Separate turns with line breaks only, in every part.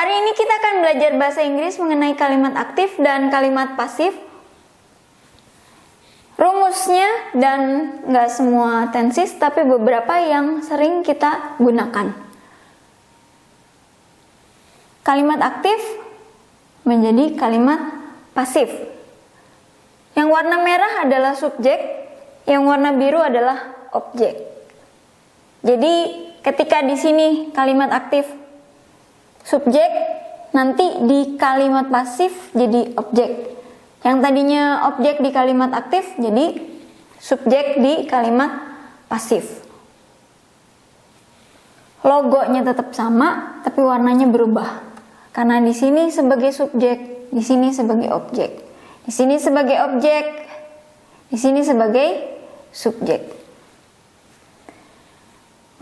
Hari ini kita akan belajar bahasa Inggris mengenai kalimat aktif dan kalimat pasif. Rumusnya dan nggak semua tenses, tapi beberapa yang sering kita gunakan. Kalimat aktif menjadi kalimat pasif. Yang warna merah adalah subjek, yang warna biru adalah objek. Jadi ketika di sini kalimat aktif subjek, nanti di kalimat pasif jadi objek. Yang tadinya objek di kalimat aktif jadi subjek di kalimat pasif. Logonya tetap sama, tapi warnanya berubah. Karena di sini sebagai subjek, di sini sebagai objek. Di sini sebagai objek, di sini sebagai subjek.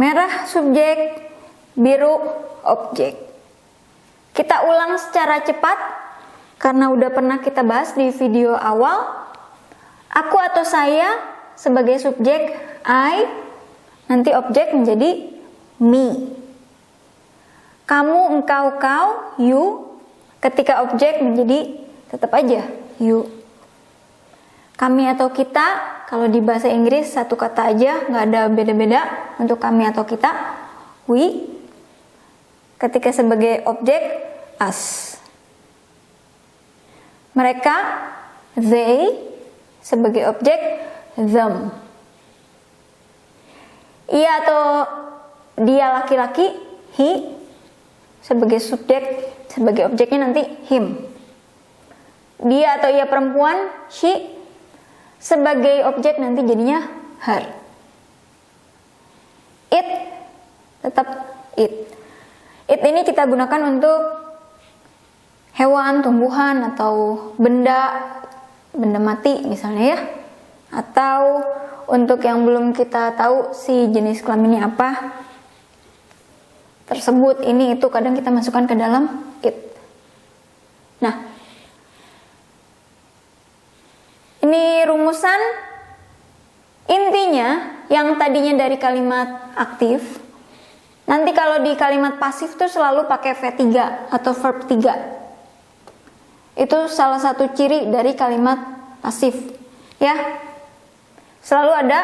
Merah subjek, biru objek. Kita ulang secara cepat karena udah pernah kita bahas di video awal. Aku atau saya sebagai subjek I, nanti objek menjadi me. Kamu, engkau, kau, you, ketika objek menjadi tetap aja you. Kami atau kita, kalau di bahasa Inggris satu kata aja, nggak ada beda-beda untuk kami atau kita. We, ketika sebagai objek, us. Mereka, they, sebagai objek, them. Ia atau dia laki-laki, he, sebagai subjek, sebagai objeknya nanti him. Dia atau ia perempuan, she, sebagai objek nanti jadinya her. It, tetap it. It ini kita gunakan untuk hewan, tumbuhan, atau benda mati misalnya ya. Atau untuk yang belum kita tahu si jenis kelaminnya apa, tersebut, ini, itu, kadang kita masukkan ke dalam it. Nah, ini rumusan. Intinya yang tadinya dari kalimat aktif, nanti kalau di kalimat pasif tuh selalu pakai V3 atau verb 3. Itu salah satu ciri dari kalimat pasif, ya. Selalu ada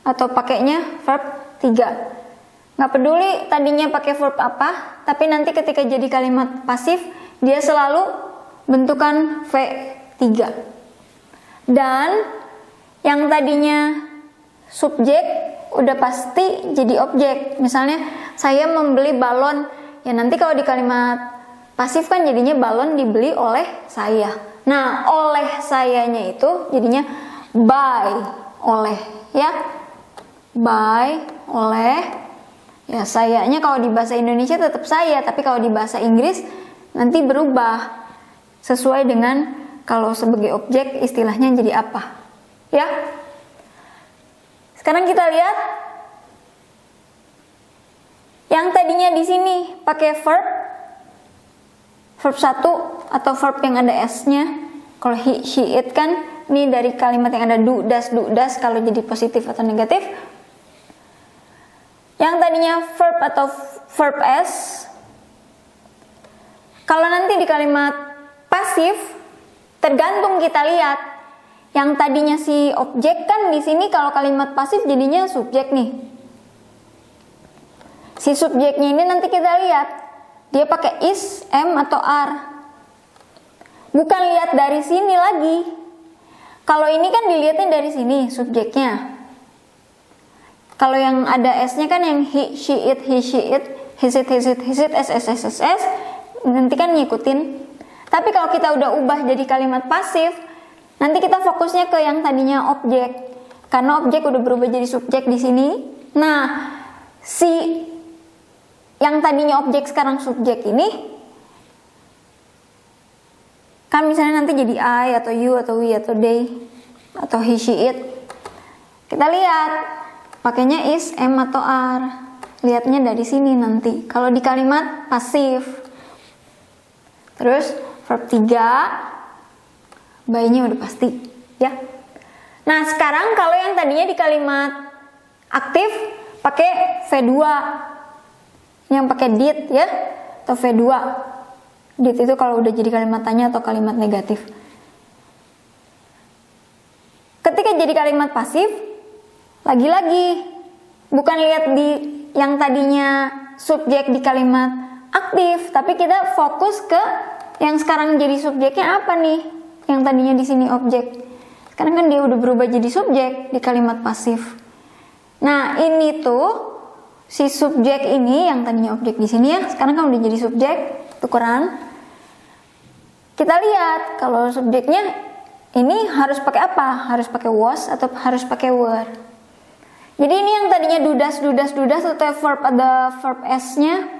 atau pakainya verb 3. Nggak peduli tadinya pakai verb apa, tapi nanti ketika jadi kalimat pasif, dia selalu bentukan V3. Dan yang tadinya subjek udah pasti jadi objek. Misalnya saya membeli balon, ya nanti kalau di kalimat pasif kan jadinya balon dibeli oleh saya. Nah, oleh sayanya itu jadinya by, oleh, ya. By, oleh. Ya, sayanya kalau di bahasa Indonesia tetap saya, tapi kalau di bahasa Inggris nanti berubah sesuai dengan kalau sebagai objek istilahnya jadi apa. Ya. Sekarang kita lihat yang tadinya di sini pakai verb 1 atau verb yang ada s-nya. Kalau he, she, it kan ini dari kalimat yang ada do, das kalau jadi positif atau negatif. Yang tadinya verb atau verb s, kalau nanti di kalimat pasif tergantung kita lihat. Yang tadinya si objek kan di sini kalau kalimat pasif jadinya subjek nih. Si subjeknya ini nanti kita lihat dia pakai is, am atau are. Bukan lihat dari sini lagi. Kalau ini kan dilihatnya dari sini subjeknya. Kalau yang ada s-nya kan yang he, she, it, his, it, his, s, nanti kan ngikutin. Tapi kalau kita udah ubah jadi kalimat pasif, nanti kita fokusnya ke yang tadinya objek. Karena objek udah berubah jadi subjek di sini. Nah, si yang tadinya objek sekarang subjek ini, kan misalnya nanti jadi I, atau you, atau we, atau they, atau he, she, it. Kita lihat pakainya is, am atau are. Lihatnya dari sini nanti. Kalau di kalimat pasif. Terus verb 3, by-nya udah pasti, ya. Nah, sekarang kalau yang tadinya di kalimat aktif pakai V2. Yang pakai did, ya. atau V2. Did itu kalau udah jadi kalimat tanya atau kalimat negatif. Ketika jadi kalimat pasif, lagi-lagi bukan lihat di yang tadinya subjek di kalimat aktif, tapi kita fokus ke yang sekarang jadi subjeknya apa nih? Yang tadinya di sini objek. Sekarang kan dia udah berubah jadi subjek di kalimat pasif. Nah, ini tuh si subjek ini yang tadinya objek di sini ya, sekarang kan udah jadi subjek, tukeran. Kita lihat kalau subjeknya ini harus pakai apa? Harus pakai was atau harus pakai were. Jadi ini yang tadinya dudas atau verb ada verb s-nya.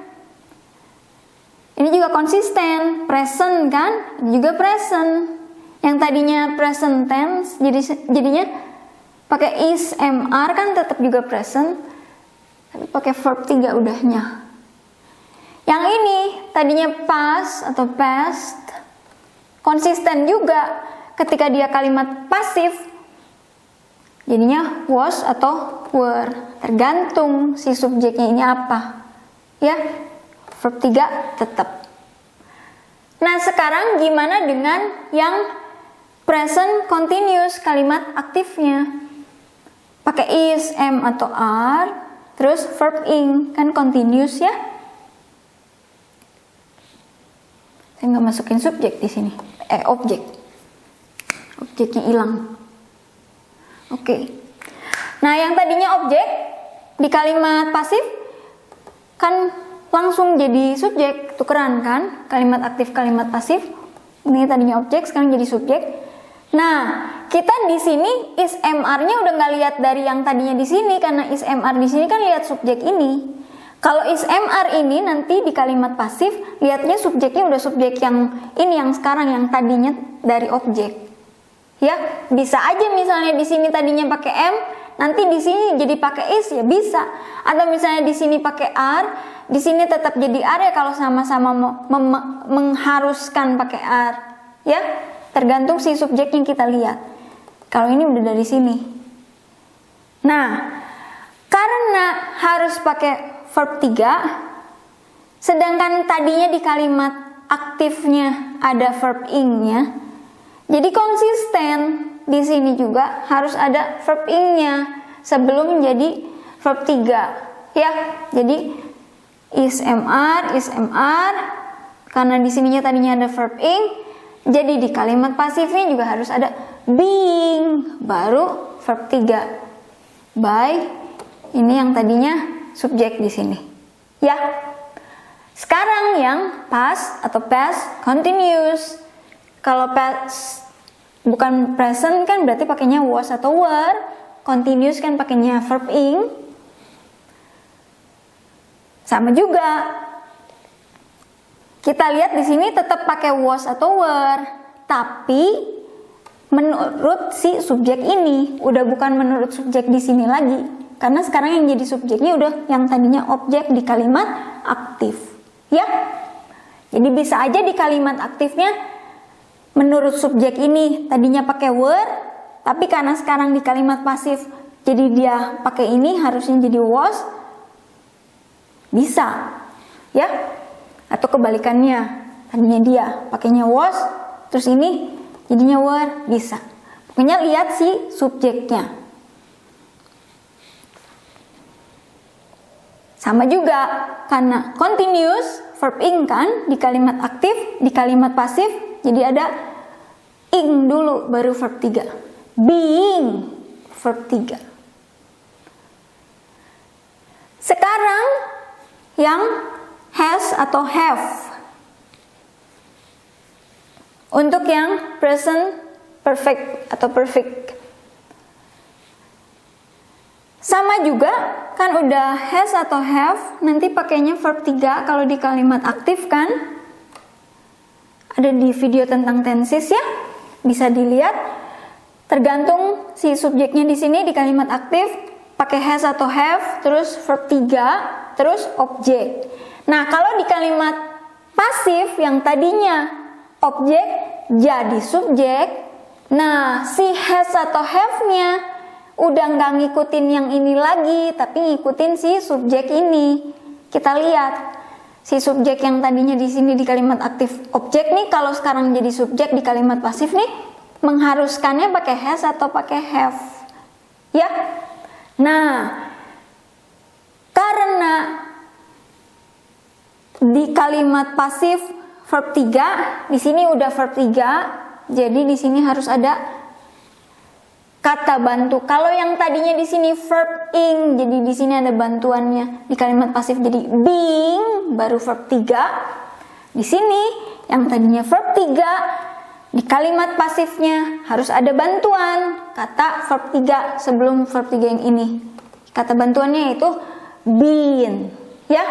Ini juga konsisten, present kan? Ini juga present. Yang tadinya present tense jadinya pakai is mr kan tetap juga present. Tapi pakai verb 3 udahnya. Yang ini tadinya past atau past, konsisten juga ketika dia kalimat pasif. Jadinya was atau were, tergantung si subjeknya ini apa. Ya, verb 3 tetap. Nah, sekarang gimana dengan yang present continuous kalimat aktifnya? Pakai is, am atau are, terus verb ing, kan continuous ya. Saya nggak masukin subjek di sini, objek. Objeknya hilang. Oke. Nah, yang tadinya objek di kalimat pasif kan langsung jadi subjek, tukeran kan? Kalimat aktif, kalimat pasif. Ini tadinya objek, sekarang jadi subjek. Nah, kita di sini is mr-nya udah nggak lihat dari yang tadinya di sini, karena is mr di sini kan lihat subjek ini. Kalau is mr ini nanti di kalimat pasif lihatnya subjeknya udah subjek yang ini, yang sekarang, yang tadinya dari objek. Ya, bisa aja misalnya di sini tadinya pakai m, nanti di sini jadi pakai is ya bisa. Atau misalnya di sini pakai are, di sini tetap jadi are ya kalau sama-sama mengharuskan pakai are. Ya, tergantung si subjek yang kita lihat. Kalau ini udah dari sini. Nah, karena harus pakai verb 3, sedangkan tadinya di kalimat aktifnya ada verb ing-nya, jadi konsisten di sini juga harus ada verb ing-nya sebelum jadi verb 3. Ya, jadi is mr, karena di sininya tadinya ada verb ing, jadi di kalimat pasifnya juga harus ada being, baru verb 3. By, ini yang tadinya subjek di sini. Ya. Sekarang yang past atau past continuous. Kalau past bukan present kan berarti pakainya was atau were. Continuous kan pakainya verb ing. Sama juga. Kita lihat di sini tetap pakai was atau were, tapi menurut si subjek ini, udah bukan menurut subjek di sini lagi. Karena sekarang yang jadi subjeknya udah yang tadinya objek di kalimat aktif. Ya. Jadi bisa aja di kalimat aktifnya menurut subjek ini tadinya pakai were, tapi karena sekarang di kalimat pasif jadi dia pakai ini, harusnya jadi was. Bisa. Ya. Atau kebalikannya, tadinya dia pakainya was, terus ini jadinya were, bisa. Pokoknya lihat si subjeknya. Sama juga karena continuous verb ing kan di kalimat aktif, di kalimat pasif jadi ada ing dulu baru verb 3. Being verb 3. Sekarang yang has atau have. Untuk yang present perfect atau perfect. Sama juga kan udah has atau have, nanti pakainya verb 3 kalau di kalimat aktif kan. Ada di video tentang tenses ya. Bisa dilihat. Tergantung si subjeknya di sini di kalimat aktif pakai has atau have, terus verb 3, terus objek. Nah, kalau di kalimat pasif yang tadinya objek jadi subjek, nah si has atau have-nya udah nggak ngikutin yang ini lagi, tapi ngikutin si subjek ini. Kita lihat, si subjek yang tadinya di sini di kalimat aktif objek nih, kalau sekarang jadi subjek di kalimat pasif nih, mengharuskannya pakai has atau pakai have, ya. Nah, karena di kalimat pasif verb 3, di sini udah verb 3, jadi di sini harus ada kata bantu. Kalau yang tadinya di sini verb ing, jadi di sini ada bantuannya. Di kalimat pasif jadi being, baru verb 3. Di sini yang tadinya verb 3, di kalimat pasifnya harus ada bantuan kata verb 3 sebelum verb 3 yang ini. Kata bantuannya itu been, ya.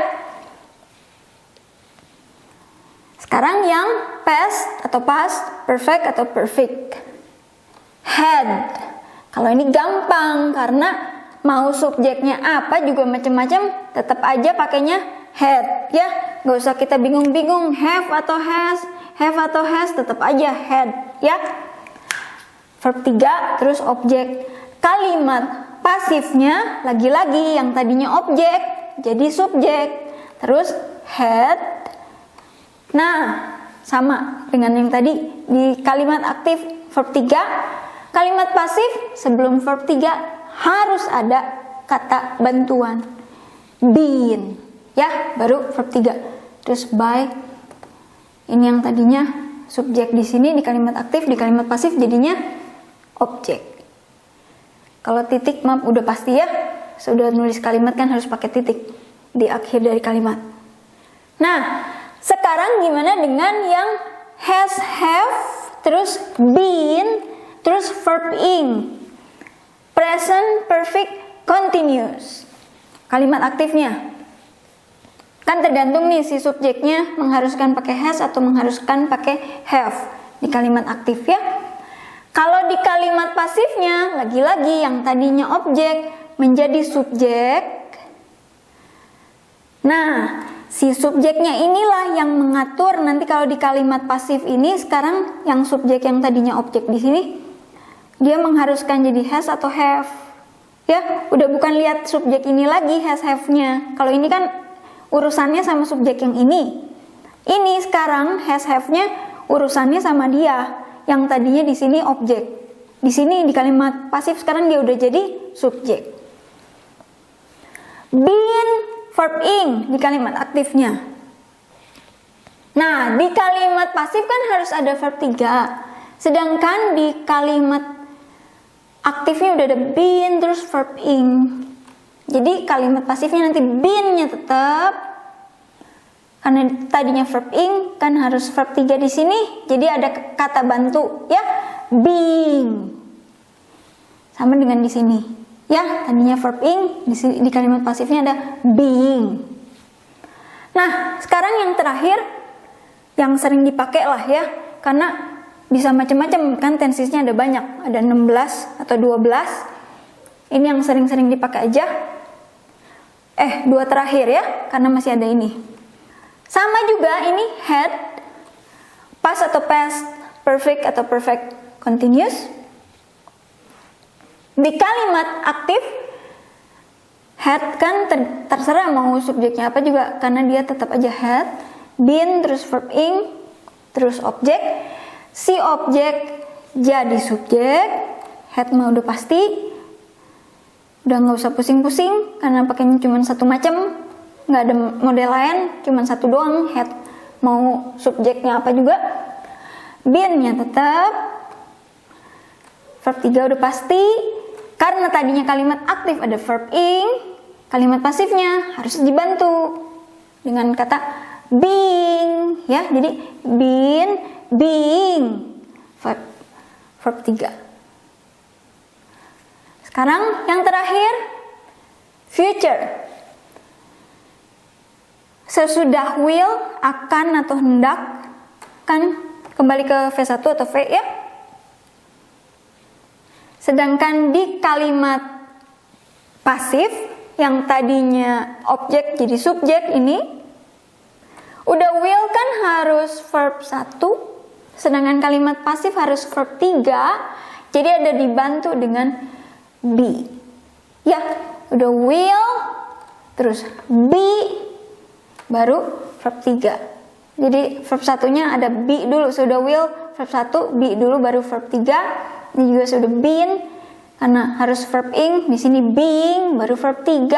Sekarang yang past atau past, perfect atau perfect. Had. Kalau ini gampang karena mau subjeknya apa juga macam-macam, tetap aja pakainya had, ya. Gak usah kita bingung-bingung have atau has, tetap aja had, ya. Verb 3 terus objek. Kalimat pasifnya lagi-lagi yang tadinya objek jadi subjek, terus had. Nah, sama dengan yang tadi di kalimat aktif verb 3. Kalimat pasif sebelum verb 3 harus ada kata bantuan been, ya, baru verb 3. Terus by, ini yang tadinya subjek di sini di kalimat aktif, di kalimat pasif jadinya objek. Kalau titik maaf udah pasti ya, sudah nulis kalimat kan harus pakai titik di akhir dari kalimat. Nah, sekarang gimana dengan yang has, have, terus been, terus verb ing, present perfect continuous. Kalimat aktifnya kan tergantung nih si subjeknya mengharuskan pakai has atau mengharuskan pakai have di kalimat aktif, ya. Kalau di kalimat pasifnya lagi-lagi yang tadinya objek menjadi subjek. Nah, si subjeknya inilah yang mengatur nanti kalau di kalimat pasif ini. Sekarang yang subjek yang tadinya objek di sini dia mengharuskan jadi has atau have, ya. Udah bukan lihat subjek ini lagi has have-nya. Kalau ini kan urusannya sama subjek yang ini. Ini sekarang has have-nya urusannya sama dia yang tadinya di sini objek. Di sini di kalimat pasif sekarang dia udah jadi subjek. Been, verb ing di kalimat aktifnya. Nah, di kalimat pasif kan harus ada verb 3. Sedangkan di kalimat aktifnya udah ada been terus verb ing. Jadi kalimat pasifnya nanti been-nya tetap, karena tadinya verb ing kan harus verb 3 di sini. Jadi ada kata bantu, ya, being. Sama dengan di sini, ya, tadinya verb ing di kalimat pasifnya ada being. Nah, sekarang yang terakhir yang sering dipakai lah, ya, karena bisa macam-macam kan, tensisnya ada banyak, ada 16 atau 12. Ini yang sering-sering dipakai aja. Dua terakhir ya, karena masih ada ini. Sama juga ini had, past atau past, perfect atau perfect continuous. Di kalimat aktif had kan terserah mau subjeknya apa juga, karena dia tetap aja had. Been terus verb ing terus objek. Si objek jadi subjek, had mah udah pasti, udah nggak usah pusing-pusing karena pakainya cuma satu macam, nggak ada model lain, cuma satu doang, had. Mau subjeknya apa juga, been-nya tetap, verb 3 udah pasti, karena tadinya kalimat aktif ada verb ing, kalimat pasifnya harus dibantu dengan kata being, ya. Jadi been, being, verb 3. Sekarang yang terakhir, future. Sesudah will, akan atau hendak, kan kembali ke V1 atau V, ya. Sedangkan di kalimat pasif yang tadinya objek jadi subjek ini, udah will kan harus verb 1, sedangkan kalimat pasif harus verb 3, jadi ada dibantu dengan be. Ya, udah will, terus be, baru verb 3. Jadi verb satunya ada be dulu, sudah will, verb 1 be dulu baru verb 3. Ini juga sudah been karena harus verb ing, di sini being baru verb 3.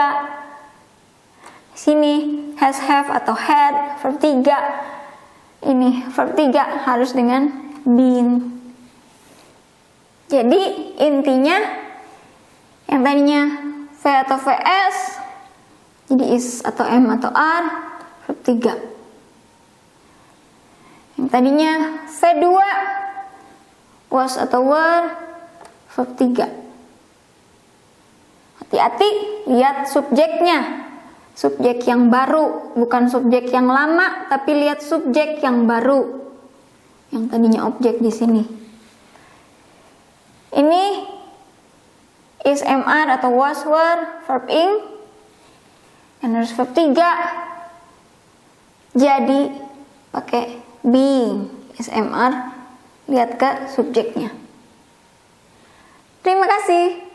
Sini has, have atau had verb 3. Ini verb 3 harus dengan been. Jadi intinya yang tadinya V atau VS jadi is atau am atau are verb 3. Yang tadinya V2 was atau were verb 3. Hati-hati lihat subjeknya. Subjek yang baru, bukan subjek yang lama, tapi lihat subjek yang baru. Yang tadinya objek di sini. Ini is, am, are atau was, were, verb ing. Dan harus verb 3. Jadi pakai being, is, am, are. Lihat ke subjeknya. Terima kasih.